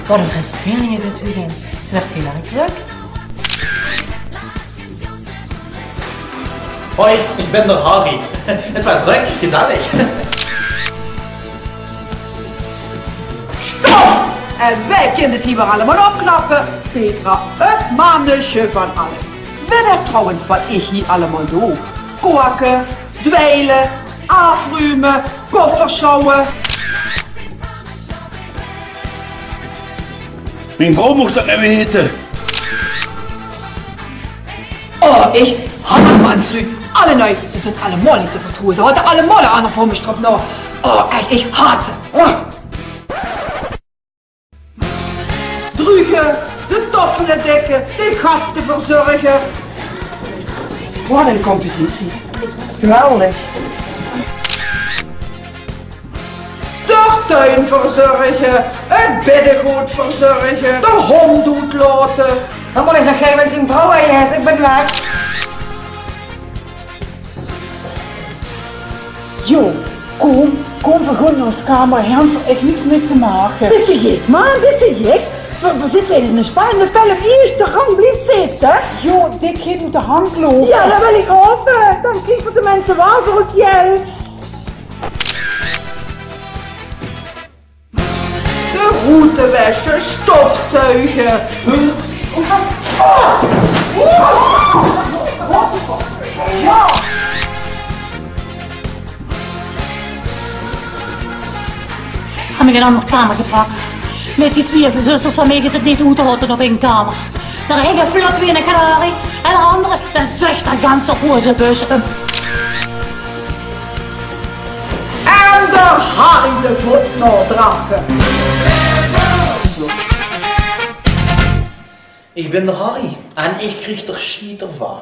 Wat een reserveringen dit weekend. Het werd heel erg druk. Hoi, ik ben de Harry. Het was druk, gezellig. Stop! En wij kunnen het hier weer allemaal opknappen. Petra, het manusje van alles. Weet je trouwens wat ik hier allemaal doe? Koken, dweilen, afruimen, koffers sjouwen. Mijn vrouw mocht dat niet weten. Oh, ich habe Mannslu. Alle neu, sie sind alle mal nicht zu vertun. Sie hatte alle mal einer vor mich drauf noch. Oh, echt, ich haat ze. Oh. Drugen, de toffelen dekken, de gasten verzorgen. Wat een compositie. Geweldig. De tuin verzorgen, het beddengoed verzorgen, de hond doet laten. Dan moet ik nog geen met zijn vrouw aan je huis. Ik ben weg. Jo, kom, we gaan naar ons kamer. Hij heeft echt niks met te maken. Bist je gek, man? Bist je gek? We zitten in een spannende film. Eerst de gang, blijf zitten. Jo, dit kind moet de hand lopen. Ja, dat wil ik hopen. Dan krijgen de mensen wel voor ons geld. De routenwäsche, stofzuigen. Ja. Heb ik een andere kamer gepakt. Met die twee zusters van mij is het niet uit te houden op één kamer. Daar hing een vlot wie een kanarie en de andere, dat zegt dat ganse rozenbus. En de Harry de voet naar dragen. Ik ben de Harry en ik kreeg er schieter van.